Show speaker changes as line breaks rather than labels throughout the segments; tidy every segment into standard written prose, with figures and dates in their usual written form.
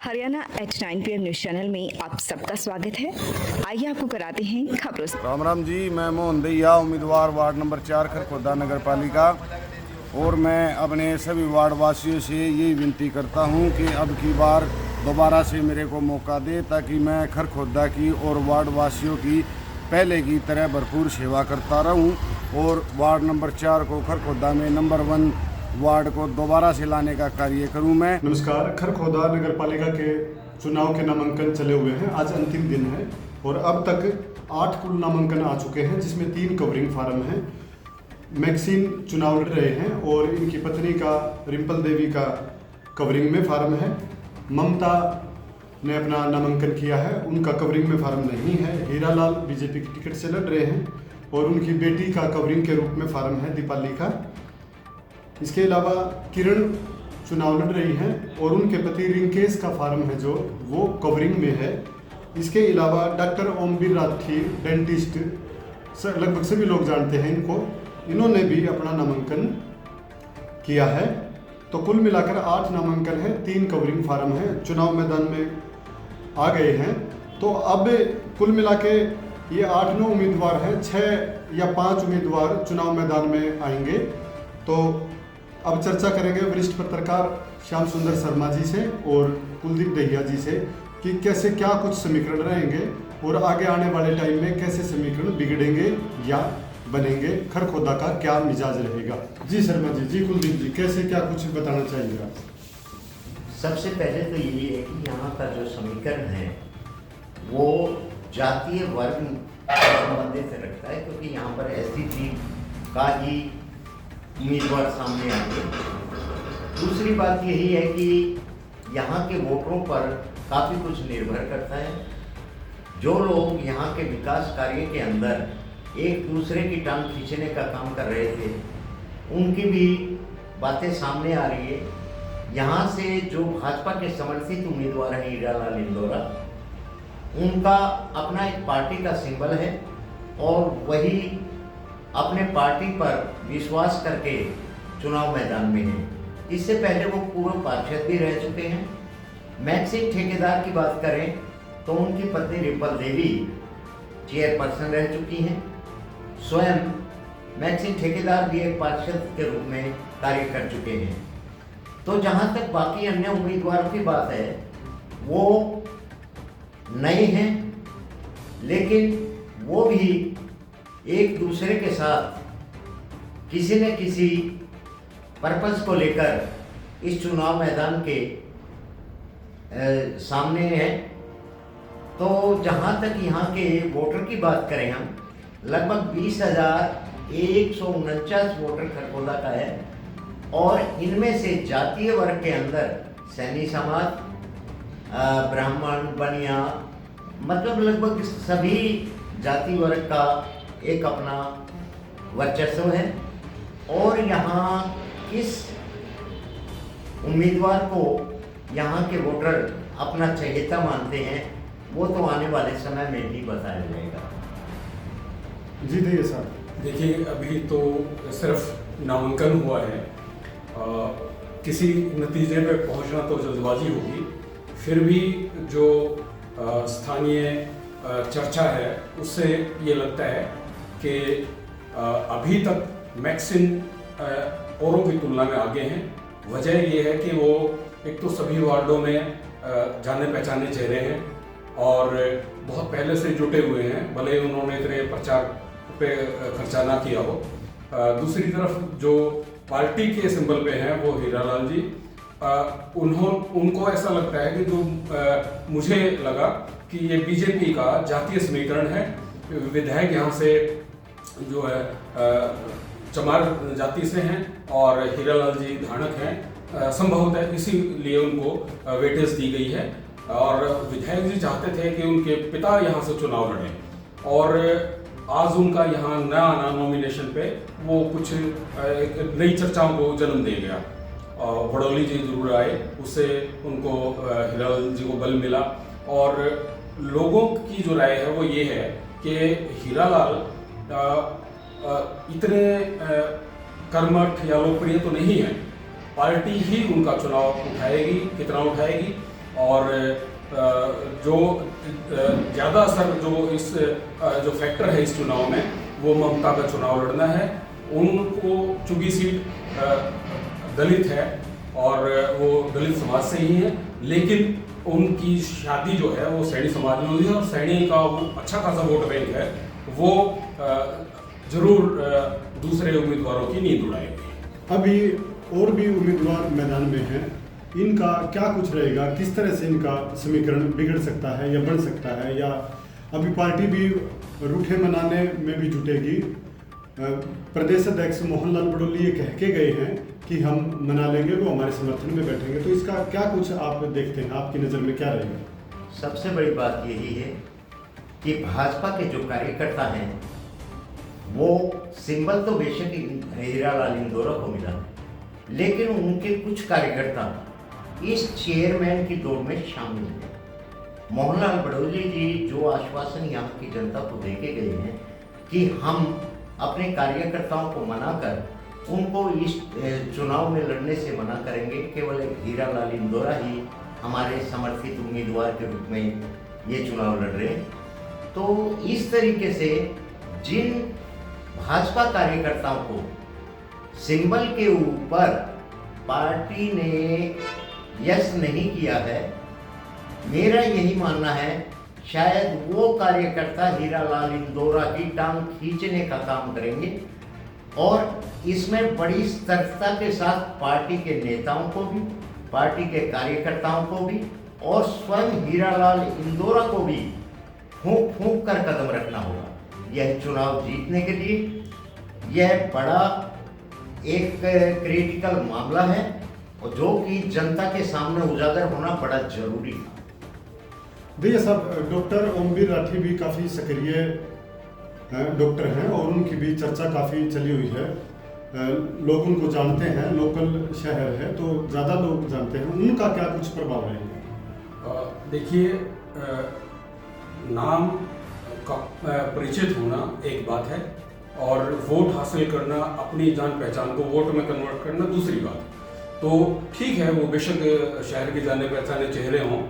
Haryana H9 PM news channel में आप सबका स्वागत है। आइए आपको कराते हैं खबरों से।
राम राम जी, मैं मोहन दैया, उम्मीदवार वार्ड नंबर 4 खरखोदा नगर पालिका। और मैं अपने सभी वार्ड वासियों से यही विनती करता हूं कि अब की बार दोबारा से मेरे को मौका दे, ताकि मैं खरखोदा की और वार्ड वासियों की पहले की तरह भरपूर सेवा करता रहूं और वार्ड नंबर 4 को खरखोदा में नंबर 1 वार्ड को दोबारा से लाने का कार्य करूं मैं।
नमस्कार। खरखोदा नगर पालिका के चुनाव के नामांकन चले हुए हैं। आज अंतिम दिन है और अब तक 8 कुल नामांकन आ चुके हैं, जिसमें 3 कवरिंग फार्म हैं। मैक्सिन चुनाव लड़ रहे हैं और इनकी पत्नी का रिम्पल देवी का कवरिंग में फार्म है। ममता ने अपना नामांकन किया है, उनका कवरिंग में फार्म नहीं है। हीरालाल बीजेपी की टिकट से लड़ रहे हैं और उनकी बेटी का कवरिंग के रूप में फार्म है दीपाली का। इसके अलावा किरण चुनाव लड़ रही हैं और उनके पति रिंकेश का फार्म है जो वो कवरिंग में है। इसके अलावा डॉक्टर ओमवीर राठी डेंटिस्ट, लगभग सभी लोग जानते हैं इनको, इन्होंने भी अपना नामांकन किया है। तो कुल मिलाकर 8 नामांकन है, 3 कवरिंग फार्म है, चुनाव मैदान में आ गए हैं। तो अब कुल मिला के ये 8-9 उम्मीदवार हैं, 6 या 5 उम्मीदवार चुनाव मैदान में आएंगे। तो अब चर्चा करेंगे वरिष्ठ पत्रकार श्याम सुंदर शर्मा जी से और कुलदीप दहिया जी से कि कैसे क्या कुछ समीकरण रहेंगे और आगे आने वाले टाइम में कैसे समीकरण बिगड़ेंगे या बनेंगे, खरखोदा का क्या मिजाज रहेगा। जी शर्मा जी, जी कुलदीप जी, कैसे क्या कुछ बताना चाहिए आप?
सबसे पहले तो यही है कि यहाँ का जो समीकरण है वो जातीय वर्ग से संबंधित रखता है, क्योंकि यहाँ पर SC का ही उम्मीदवार सामने आएंगे। दूसरी बात यही है कि यहाँ के वोटरों पर काफ़ी कुछ निर्भर करता है। जो लोग यहाँ के विकास कार्य के अंदर एक दूसरे की टांग खींचने का काम कर रहे थे, उनकी भी बातें सामने आ रही है। यहाँ से जो भाजपा के समर्थित उम्मीदवार हैं हीरालाल इंदौरा, उनका अपना एक पार्टी का सिंबल है और वही अपने पार्टी पर विश्वास करके चुनाव मैदान में है। इससे पहले वो पूर्व पार्षद भी रह चुके हैं। मैक्सिन ठेकेदार की बात करें तो उनकी पत्नी रिम्पल देवी चेयरपर्सन रह चुकी हैं। स्वयं मैक्सिन ठेकेदार भी एक पार्षद के रूप में कार्य कर चुके हैं। तो जहाँ तक बाकी अन्य उम्मीदवारों की बात है, वो नए हैं, लेकिन वो भी एक दूसरे के साथ किसी न किसी पर्पस को लेकर इस चुनाव मैदान के सामने हैं। तो जहां तक यहाँ के वोटर की बात करें हम, लगभग 20,149 वोटर खरखोदा का है और इनमें से जातीय वर्ग के अंदर सैनी समाज, ब्राह्मण, बनिया, मतलब लगभग सभी जाति वर्ग का एक अपना वर्चस्व है। और यहाँ किस उम्मीदवार को यहाँ के वोटर अपना चहेता मानते हैं, वो तो आने वाले समय में ही बताया जाएगा।
जी दैया साहब,
देखिए अभी तो सिर्फ नामांकन हुआ है, किसी नतीजे पे पहुंचना तो जल्दबाजी होगी। फिर भी जो स्थानीय चर्चा है उससे ये लगता है कि अभी तक मैक्सिन औरों की तुलना में आगे हैं। वजह ये है कि वो एक तो सभी वार्डों में जाने पहचाने चेहरे हैं और बहुत पहले से जुटे हुए हैं, भले ही उन्होंने इतने प्रचार पे खर्चा ना किया हो। दूसरी तरफ जो पार्टी के सिंबल पे हैं वो हीरालाल जी, उनको ऐसा लगता है कि जो मुझे लगा कि ये बीजेपी का जातीय समीकरण है। विधायक यहाँ से जो है चमार जाति से हैं और हीरालाल जी धानक हैं, संभवतः इसीलिए उनको वेटेज दी गई है। और विधायक जी चाहते थे कि उनके पिता यहाँ से चुनाव लड़ें और आज उनका यहाँ न आना नॉमिनेशन पे वो कुछ नई चर्चाओं को जन्म दे गया। भड़ोली जी जरूर आए, उससे उनको हीरालाल जी को बल मिला। और लोगों की जो राय है वो ये है कि हीरालाल इतने कर्मठ या लोकप्रिय तो नहीं है, पार्टी ही उनका चुनाव उठाएगी, कितना उठाएगी और जो ज़्यादा असर जो इस जो फैक्टर है इस चुनाव में वो ममता का चुनाव लड़ना है। उनको चूंकि सीट दलित है और वो दलित समाज से ही है, लेकिन उनकी शादी जो है वो सैनी समाज में हुई है और सैनी का वो अच्छा खासा वोट बैंक है, वो जरूर दूसरे उम्मीदवारों की नींद उड़ाएगी।
अभी और भी उम्मीदवार मैदान में हैं, इनका क्या कुछ रहेगा, किस तरह से इनका समीकरण बिगड़ सकता है या बढ़ सकता है, या अभी पार्टी भी रूठे मनाने में भी जुटेगी। प्रदेश अध्यक्ष मोहनलाल बड़ोली ये कह के गए हैं कि हम मना लेंगे, वो हमारे समर्थन में बैठेंगे, तो इसका क्या कुछ आप देखते हैं, आपकी नज़र में क्या रहेगा?
सबसे बड़ी बात यही है कि भाजपा के जो कार्यकर्ता हैं वो सिंबल तो बेशक हीरालाल इंदौरा को मिला, लेकिन उनके कुछ कार्यकर्ता इस चेयरमैन की दौड़ में शामिल हैं। मोहनलाल बड़ौली जी जो आश्वासन यहाँ की जनता को देके गए हैं कि हम अपने कार्यकर्ताओं को मनाकर उनको इस चुनाव में लड़ने से मना करेंगे, केवल एक हीरालाल इंदौरा ही हमारे समर्थित उम्मीदवार के रूप में ये चुनाव लड़ रहे हैं। तो इस तरीके से जिन भाजपा कार्यकर्ताओं को सिंबल के ऊपर पार्टी ने यस नहीं किया है, मेरा यही मानना है शायद वो कार्यकर्ता हीरालाल इंदौरा की टांग खींचने का काम करेंगे और इसमें बड़ी सतर्कता के साथ पार्टी के नेताओं को भी, पार्टी के कार्यकर्ताओं को भी और स्वयं हीरालाल इंदौरा को भी फूंक फूंक कर कदम रखना होगा। यह चुनाव जीतने के लिए यह बड़ा एक क्रिटिकल मामला है और जो कि जनता के सामने उजागर होना बड़ा जरूरी था।
देखिए साहब, डॉक्टर ओमवीर राठी भी काफ़ी सक्रिय डॉक्टर हैं और उनकी भी चर्चा काफ़ी चली हुई है, लोग उनको जानते हैं, लोकल शहर है तो ज़्यादा लोग जानते हैं, उनका क्या कुछ प्रभाव रहेगा?
देखिए, नाम का परिचित होना एक बात है और वोट हासिल करना, अपनी जान पहचान को वोट में कन्वर्ट करना दूसरी बात। तो ठीक है, वो बेशक शहर के जाने पहचाने चेहरे हों,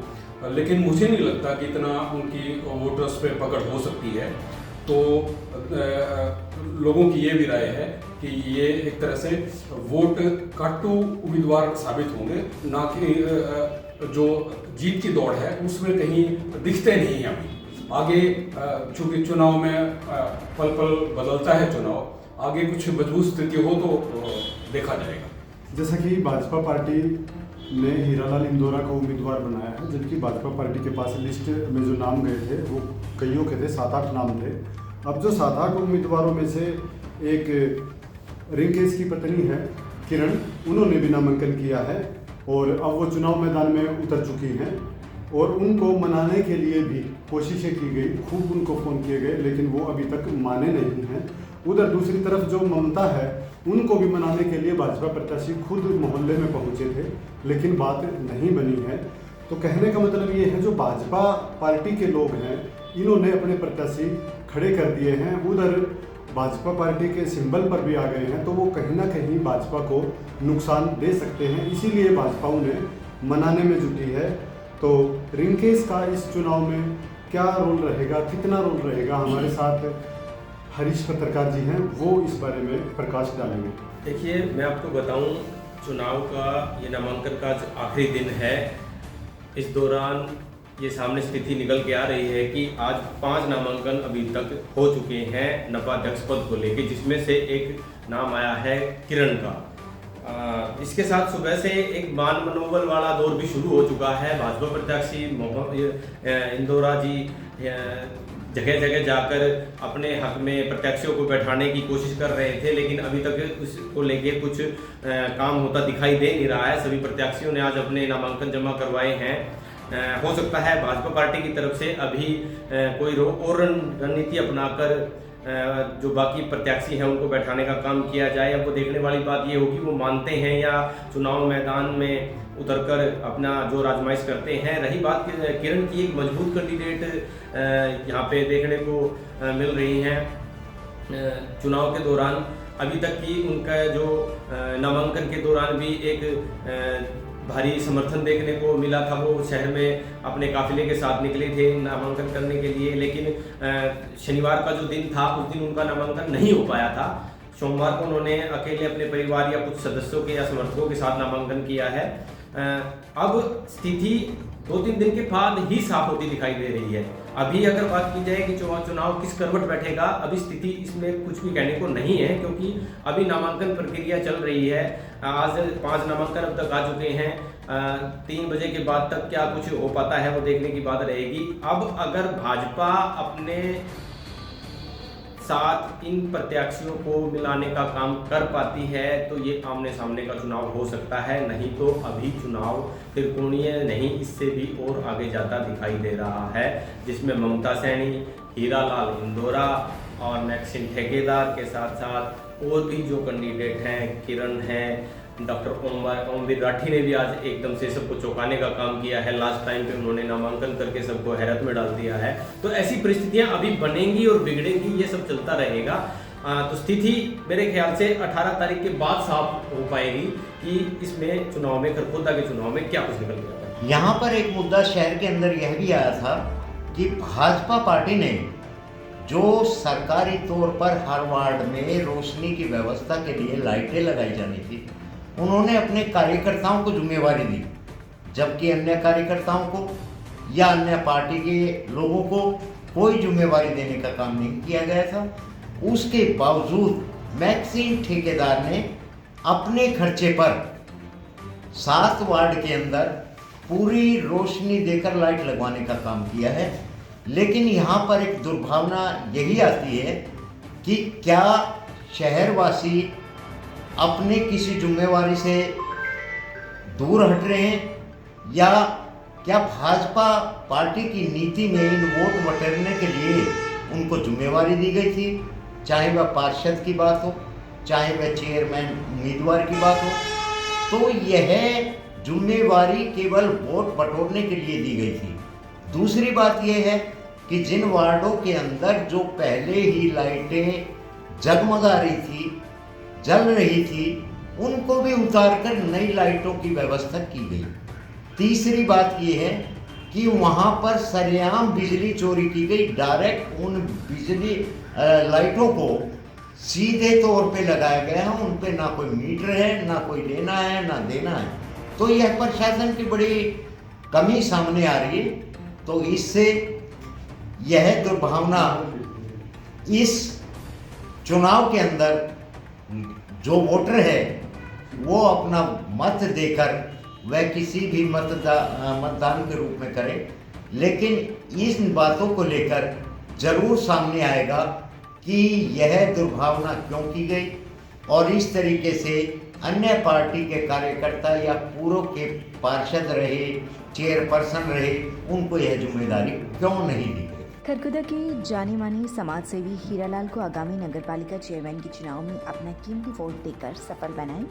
लेकिन मुझे नहीं लगता कि इतना उनकी वोटर्स पे पकड़ हो सकती है। तो लोगों की ये भी राय है कि ये एक तरह से वोट काटू उम्मीदवार साबित होंगे, ना कि जो जीत की दौड़ है उसमें कहीं दिखते नहीं हैं अभी। आगे चूंकि चुनाव में पल पल बदलता है चुनाव, आगे कुछ मजबूत स्थिति हो तो देखा जाएगा।
जैसा कि भाजपा पार्टी ने हीरालाल इंदौरा को उम्मीदवार बनाया है, जबकि भाजपा पार्टी के पास लिस्ट में जो नाम गए थे वो कईयों के थे, 7-8 नाम थे। अब जो 7-8 उम्मीदवारों में से एक रिंकेश की पत्नी है किरण, उन्होंने भी नामांकन किया है और अब वो चुनाव मैदान में उतर चुकी हैं और उनको मनाने के लिए भी कोशिशें की गई, खूब उनको फ़ोन किए गए, लेकिन वो अभी तक माने नहीं हैं। उधर दूसरी तरफ जो ममता है, उनको भी मनाने के लिए भाजपा प्रत्याशी खुद मोहल्ले में पहुंचे थे, लेकिन बात नहीं बनी है। तो कहने का मतलब ये है, जो भाजपा पार्टी के लोग हैं इन्होंने अपने प्रत्याशी खड़े कर दिए हैं, उधर भाजपा पार्टी के सिंबल पर भी आ गए हैं, तो वो कहीं ना कहीं भाजपा को नुकसान दे सकते हैं, इसीलिए भाजपा उन्हें मनाने में जुटी है। तो रिंकेश का इस चुनाव में क्या रोल रहेगा, कितना रोल रहेगा, हमारे साथ हरीश पत्रकार जी हैं, वो इस बारे में प्रकाश डालेंगे।
देखिए, मैं आपको बताऊं, चुनाव का ये नामांकन का आज आखिरी दिन है। इस दौरान ये सामने स्थिति निकल के आ रही है कि आज 5 नामांकन अभी तक हो चुके हैं नपाध्यक्ष पद को लेकर, जिसमें से एक नाम आया है किरण का। इसके साथ सुबह से एक मान मनोबल वाला दौर भी शुरू हो चुका है। भाजपा प्रत्याशी इंदौरा जी जगह जगह जाकर अपने हक में प्रत्याशियों को बैठाने की कोशिश कर रहे थे, लेकिन अभी तक उसको लेके कुछ काम होता दिखाई दे नहीं रहा है। सभी प्रत्याशियों ने आज अपने नामांकन जमा करवाए हैं। हो सकता है भाजपा पार्टी की तरफ से अभी कोई और रणनीति अपनाकर जो बाकी प्रत्याशी हैं उनको बैठाने का काम किया जाए। अब वो देखने वाली बात ये होगी वो मानते हैं या चुनाव मैदान में उतरकर अपना जो राजमाइश करते हैं। रही बात किरण की, एक मजबूत कैंडिडेट यहाँ पे देखने को मिल रही हैं चुनाव के दौरान। अभी तक की उनका जो नामांकन के दौरान भी एक भारी समर्थन देखने को मिला था। वो शहर में अपने काफिले के साथ निकले थे नामांकन करने के लिए, लेकिन शनिवार का जो दिन था उस दिन उनका नामांकन नहीं हो पाया था। सोमवार को उन्होंने अकेले अपने परिवार या कुछ सदस्यों के या समर्थकों के साथ नामांकन किया है। अब स्थिति 2-3 दिन के बाद ही साफ होती दिखाई दे रही है। अभी अगर बात की जाए कि चुनाव किस करवट बैठेगा, अभी स्थिति इसमें कुछ भी कहने को नहीं है, क्योंकि अभी नामांकन प्रक्रिया चल रही है। आज 5 नामांकन अब तक आ चुके हैं। 3 बजे के बाद तक क्या कुछ हो पाता है वो देखने की बात रहेगी। अब अगर भाजपा अपने साथ इन प्रत्याशियों को मिलाने का काम कर पाती है तो ये आमने सामने का चुनाव हो सकता है, नहीं तो अभी चुनाव त्रिकोणीय नहीं, इससे भी और आगे जाता दिखाई दे रहा है, जिसमें ममता सैनी, हीरालाल इंदौरा और मैक्सिन ठेकेदार के साथ साथ और भी जो कैंडिडेट हैं, किरण हैं, डॉक्टर ओमवीर राठी ने भी आज एकदम से सबको चौंकाने का काम किया है। लास्ट टाइम पे उन्होंने नामांकन करके सबको हैरत में डाल दिया है। तो ऐसी परिस्थितियां अभी बनेंगी और बिगड़ेंगी, ये सब चलता रहेगा। तो स्थिति मेरे ख्याल से 18 तारीख के बाद साफ हो पाएगी कि इसमें चुनाव में, खरखोदा के चुनाव में क्या कुछ निकल गया।
यहाँ पर एक मुद्दा शहर के अंदर यह भी आया था कि भाजपा पार्टी ने जो सरकारी तौर पर हर वार्ड में रोशनी की व्यवस्था के लिए लाइटें लगाई जानी थी, उन्होंने अपने कार्यकर्ताओं को जिम्मेवारी दी, जबकि अन्य कार्यकर्ताओं को या अन्य पार्टी के लोगों को कोई जिम्मेवारी देने का काम नहीं किया गया था। उसके बावजूद मैक्सिन ठेकेदार ने अपने खर्चे पर 7 वार्ड के अंदर पूरी रोशनी देकर लाइट लगवाने का काम किया है। लेकिन यहाँ पर एक दुर्भावना यही आती है कि क्या शहरवासी अपने किसी जिम्मेवारी से दूर हट रहे हैं, या क्या भाजपा पार्टी की नीति में इन वोट बटोरने के लिए उनको जिम्मेवारी दी गई थी, चाहे वह पार्षद की बात हो, चाहे वह चेयरमैन उम्मीदवार की बात हो, तो यह जिम्मेवारी केवल वोट बटोरने के लिए दी गई थी। दूसरी बात यह है कि जिन वार्डों के अंदर जो पहले ही लाइटें जगमगा रही थी, जल रही थी, उनको भी उतारकर नई लाइटों की व्यवस्था की गई। तीसरी बात यह है कि वहाँ पर सरेआम बिजली चोरी की गई। डायरेक्ट उन बिजली लाइटों को सीधे तौर पे लगाया गया है, उन पे ना कोई मीटर है, ना कोई लेना है ना देना है। तो यह प्रशासन की बड़ी कमी सामने आ रही है। तो इससे यह दुर्भावना इस चुनाव के अंदर जो वोटर है वो अपना मत देकर वह किसी भी मतदान के रूप में करे, लेकिन इन बातों को लेकर जरूर सामने आएगा कि यह दुर्भावना क्यों की गई और इस तरीके से अन्य पार्टी के कार्यकर्ता या पूर्व के पार्षद रहे, चेयरपर्सन रहे, उनको यह जिम्मेदारी क्यों नहीं दी गई।
खरखोदा के जाने माने समाज सेवी हीरालाल को आगामी नगरपालिका चेयरमैन के चुनाव में अपना कीमती वोट देकर सफल बनाएं।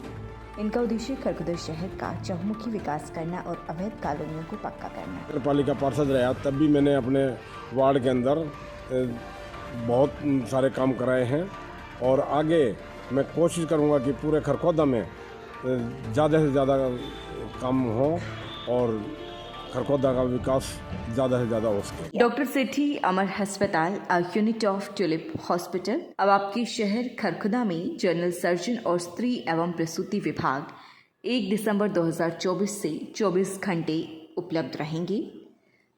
इनका उद्देश्य खरखोदा शहर का चहुमुखी विकास करना और अवैध कॉलोनियों को पक्का करना।
नगरपालिका पार्षद रहा तब भी मैंने अपने वार्ड के अंदर बहुत सारे काम कराए हैं और आगे मैं कोशिश करूंगा कि पूरे खरखोदा में ज़्यादा से ज़्यादा काम हो और खरखोदा का विकास ज़्यादा से ज़्यादा हो सके।
डॉक्टर सेठी अमर अस्पताल, a unit of tulip hospital अब आपके शहर खरखोदा में जनरल सर्जन और स्त्री एवं प्रसूति विभाग 1 दिसंबर 2024 से 24 घंटे उपलब्ध रहेंगे।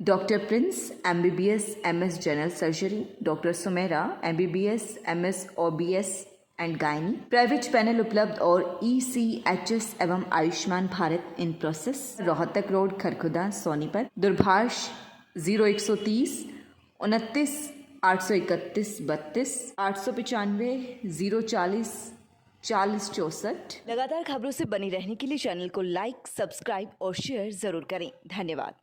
Doctor Prince MBBS MS general surgery, doctor Sumera MBBS MS OBS and gynae, private panel उपलब्ध और ECHS एवं Ayushman Bharat in process. Rohtak road Kharkhoda Sonipat, दूरभाष 0130 29 831 32 895 040 40 64। लगातार खबरों से बनी रहने के लिए चैनल को लाइक, सब्सक्राइब और शेयर जरूर करें। धन्यवाद।